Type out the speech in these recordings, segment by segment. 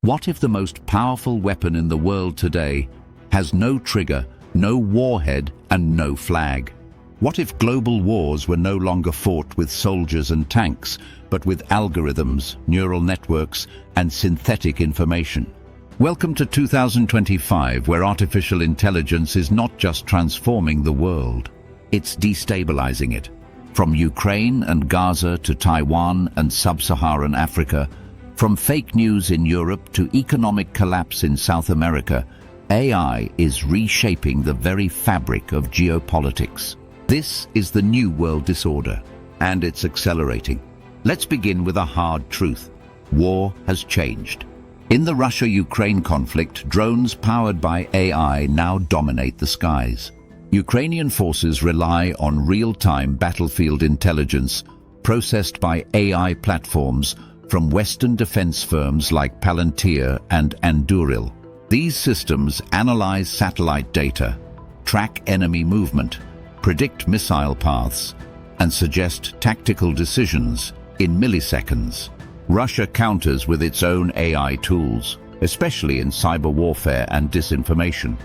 What if the most powerful weapon in the world today has no trigger, no warhead, and no flag? What if global wars were no longer fought with soldiers and tanks, but with algorithms, neural networks, and synthetic information? Welcome to 2025, where artificial intelligence is not just transforming the world, it's destabilizing it. From Ukraine and Gaza to Taiwan and sub-Saharan Africa, from fake news in Europe to economic collapse in South America, AI is reshaping the very fabric of geopolitics. This is the new world disorder, and it's accelerating. Let's begin with a hard truth. War has changed. In the Russia-Ukraine conflict, drones powered by AI now dominate the skies. Ukrainian forces rely on real-time battlefield intelligence processed by AI platforms from Western defense firms like Palantir and Anduril. These systems analyze satellite data, track enemy movement, predict missile paths, and suggest tactical decisions in milliseconds. Russia counters with its own AI tools, especially in cyber warfare and disinformation.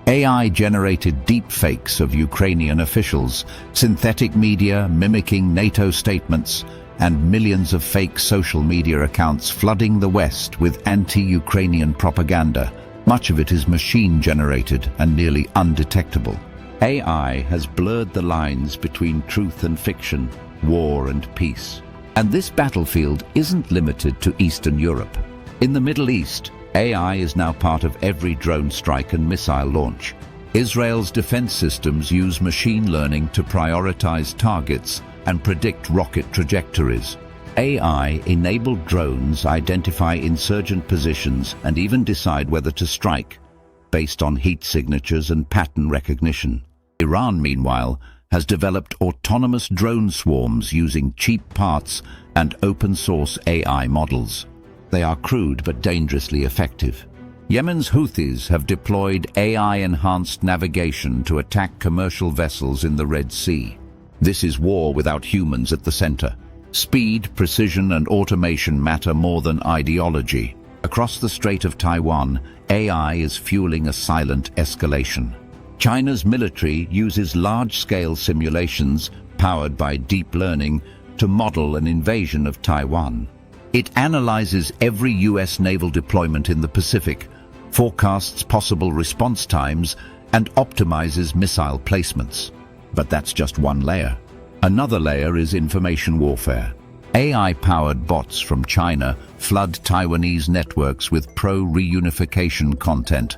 AI-generated deepfakes of Ukrainian officials, synthetic media mimicking NATO statements, and millions of fake social media accounts flooding the West with anti-Ukrainian propaganda. Much of it is machine-generated and nearly undetectable. AI has blurred the lines between truth and fiction, war and peace. And this battlefield isn't limited to Eastern Europe. In the Middle East, AI is now part of every drone strike and missile launch. Israel's defense systems use machine learning to prioritize targets and predict rocket trajectories. AI-enabled drones identify insurgent positions and even decide whether to strike, based on heat signatures and pattern recognition. Iran, meanwhile, has developed autonomous drone swarms using cheap parts and open-source AI models. They are crude but dangerously effective. Yemen's Houthis have deployed AI-enhanced navigation to attack commercial vessels in the Red Sea. This is war without humans at the center. Speed, precision, and automation matter more than ideology. Across the Strait of Taiwan, AI is fueling a silent escalation. China's military uses large-scale simulations powered by deep learning to model an invasion of Taiwan. It analyzes every US naval deployment in the Pacific, forecasts possible response times, and optimizes missile placements. But that's just one layer. Another layer is information warfare. AI-powered bots from China flood Taiwanese networks with pro-reunification content,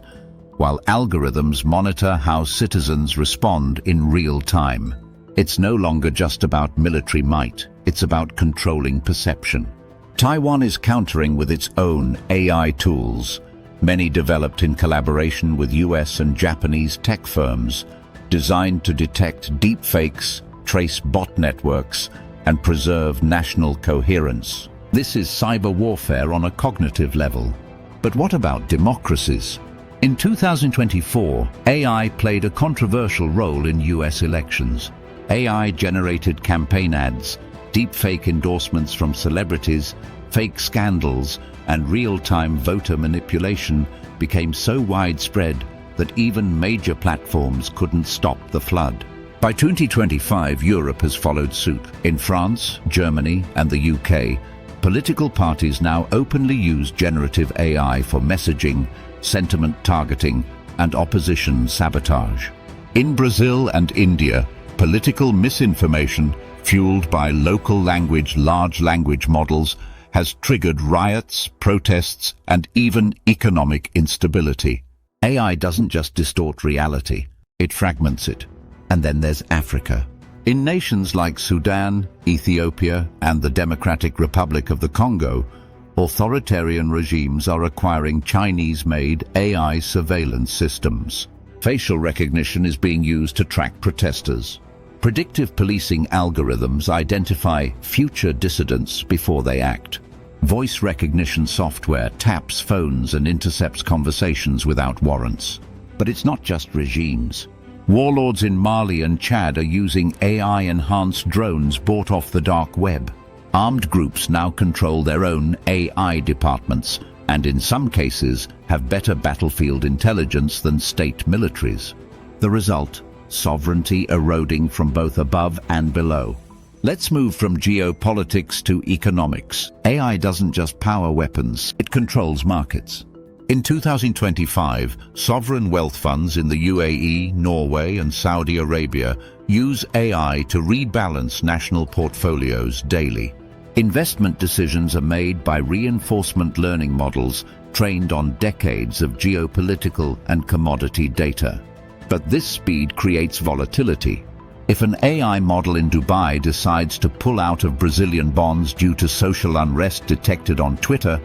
while algorithms monitor how citizens respond in real time. It's no longer just about military might, it's about controlling perception. Taiwan is countering with its own AI tools, many developed in collaboration with US and Japanese tech firms, designed to detect deepfakes, trace bot networks, and preserve national coherence. This is cyber warfare on a cognitive level. But what about democracies? In 2024, AI played a controversial role in US elections. AI-generated campaign ads, deepfake endorsements from celebrities, fake scandals, and real-time voter manipulation became so widespread that even major platforms couldn't stop the flood. By 2025, Europe has followed suit. In France, Germany, and the UK, political parties now openly use generative AI for messaging, sentiment targeting, and opposition sabotage. In Brazil and India, political misinformation, fueled by local language large language models, has triggered riots, protests, and even economic instability. AI doesn't just distort reality, it fragments it. And then there's Africa. In nations like Sudan, Ethiopia, and the Democratic Republic of the Congo, authoritarian regimes are acquiring Chinese-made AI surveillance systems. Facial recognition is being used to track protesters. Predictive policing algorithms identify future dissidents before they act. Voice recognition software taps phones and intercepts conversations without warrants. But it's not just regimes. Warlords in Mali and Chad are using AI-enhanced drones bought off the dark web. Armed groups now control their own AI departments, and in some cases have better battlefield intelligence than state militaries. The result: sovereignty eroding from both above and below. Let's move from geopolitics to economics. AI doesn't just power weapons, it controls markets. In 2025, sovereign wealth funds in the UAE, Norway, and Saudi Arabia use AI to rebalance national portfolios daily. Investment decisions are made by reinforcement learning models trained on decades of geopolitical and commodity data. But this speed creates volatility. If an AI model in Dubai decides to pull out of Brazilian bonds due to social unrest detected on Twitter,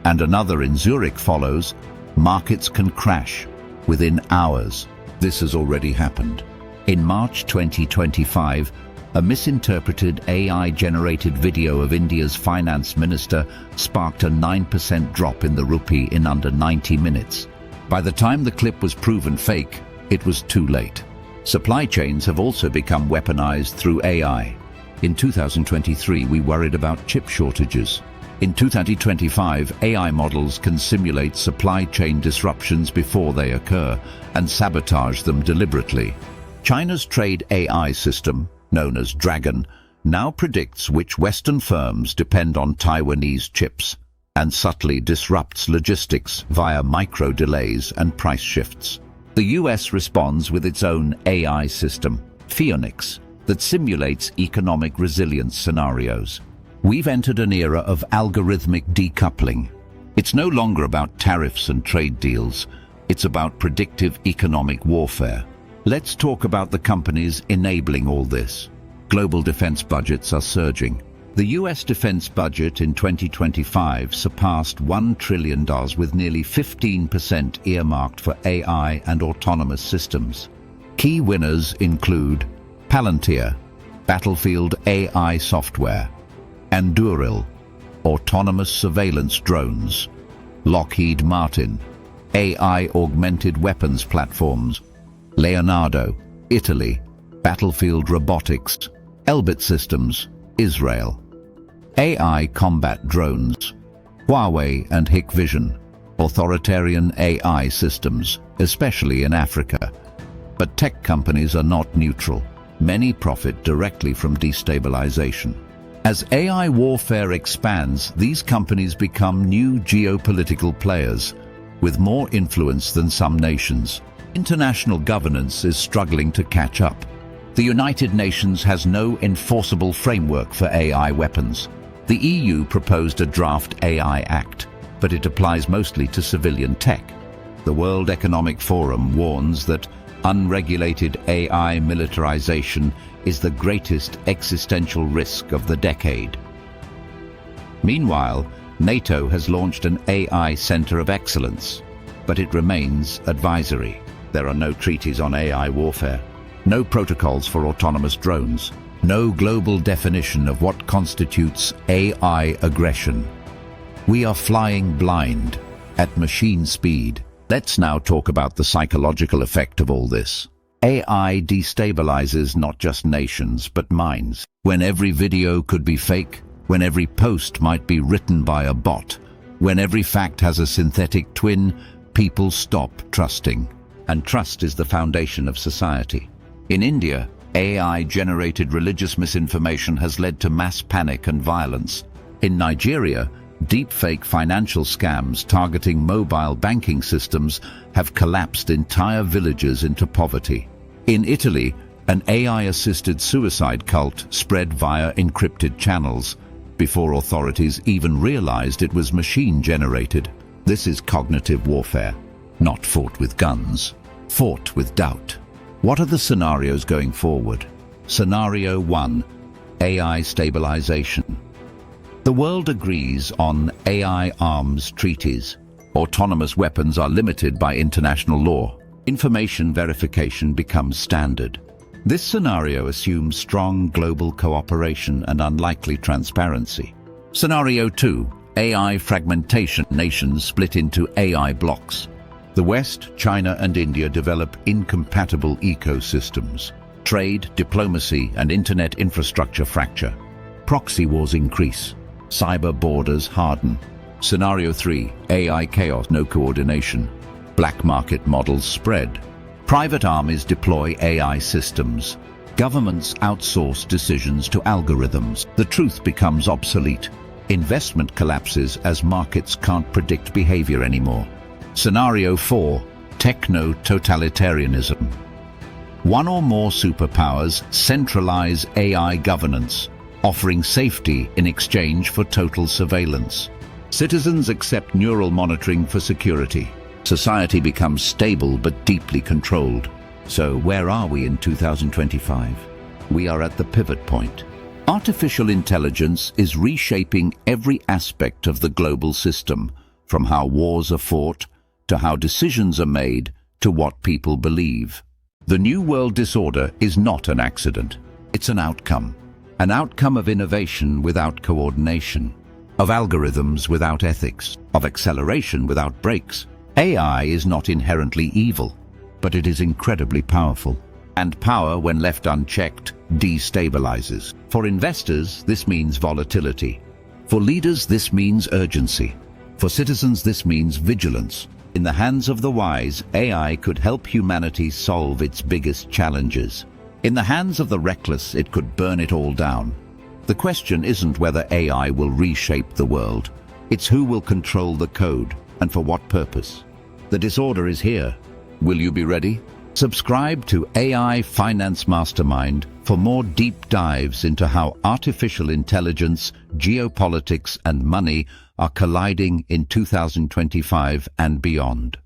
and another in Zurich follows, markets can crash within hours. This has already happened. In March 2025, a misinterpreted AI-generated video of India's finance minister sparked a 9% drop in the rupee in under 90 minutes. By the time the clip was proven fake, it was too late. Supply chains have also become weaponized through AI. In 2023, we worried about chip shortages. In 2025, AI models can simulate supply chain disruptions before they occur and sabotage them deliberately. China's trade AI system, known as Dragon, now predicts which Western firms depend on Taiwanese chips and subtly disrupts logistics via micro delays and price shifts. The US responds with its own AI system, Phoenix, that simulates economic resilience scenarios. We've entered an era of algorithmic decoupling. It's no longer about tariffs and trade deals. It's about predictive economic warfare. Let's talk about the companies enabling all this. Global defense budgets are surging. The US defense budget in 2025 surpassed $1 trillion, with nearly 15% earmarked for AI and autonomous systems. Key winners include Palantir, battlefield AI software; Anduril, autonomous surveillance drones; Lockheed Martin, AI-augmented weapons platforms; Leonardo, Italy, battlefield robotics; Elbit Systems, Israel, AI combat drones; Huawei and Hikvision, authoritarian AI systems, especially in Africa. But tech companies are not neutral. Many profit directly from destabilization. As AI warfare expands, these companies become new geopolitical players, with more influence than some nations. International governance is struggling to catch up. The United Nations has no enforceable framework for AI weapons. The EU proposed a draft AI Act, but it applies mostly to civilian tech. The World Economic Forum warns that unregulated AI militarization is the greatest existential risk of the decade. Meanwhile, NATO has launched an AI Center of Excellence, but it remains advisory. There are no treaties on AI warfare, no protocols for autonomous drones, no global definition of what constitutes AI aggression. We are flying blind at machine speed. Let's now talk about the psychological effect of all this. AI destabilizes not just nations, but minds. When every video could be fake, when every post might be written by a bot, when every fact has a synthetic twin, people stop trusting. And trust is the foundation of society. In India, AI-generated religious misinformation has led to mass panic and violence. In Nigeria, deepfake financial scams targeting mobile banking systems have collapsed entire villages into poverty. In Italy, an AI-assisted suicide cult spread via encrypted channels before authorities even realized it was machine-generated. This is cognitive warfare, not fought with guns, fought with doubt. What are the scenarios going forward? Scenario 1. AI stabilization. The world agrees on AI arms treaties. Autonomous weapons are limited by international law. Information verification becomes standard. This scenario assumes strong global cooperation and unlikely transparency. Scenario 2. AI fragmentation. Nations split into AI blocks. The West, China and India develop incompatible ecosystems. Trade, diplomacy and internet infrastructure fracture. Proxy wars increase. Cyber borders harden. Scenario 3, AI chaos, no coordination. Black market models spread. Private armies deploy AI systems. Governments outsource decisions to algorithms. The truth becomes obsolete. Investment collapses as markets can't predict behavior anymore. Scenario 4, techno-totalitarianism. One or more superpowers centralize AI governance, offering safety in exchange for total surveillance. Citizens accept neural monitoring for security. Society becomes stable but deeply controlled. So where are we in 2025? We are at the pivot point. Artificial intelligence is reshaping every aspect of the global system, from how wars are fought, to how decisions are made, to what people believe. The New World Disorder is not an accident. It's an outcome of innovation without coordination, of algorithms without ethics, of acceleration without brakes. AI is not inherently evil, but it is incredibly powerful. And power, when left unchecked, destabilizes. For investors, this means volatility. For leaders, this means urgency. For citizens, this means vigilance. In the hands of the wise, AI could help humanity solve its biggest challenges. In the hands of the reckless, it could burn it all down. The question isn't whether AI will reshape the world. It's who will control the code, and for what purpose. The disorder is here. Will you be ready? Subscribe to AI Finance Mastermind for more deep dives into how artificial intelligence, geopolitics, and money are colliding in 2025 and beyond.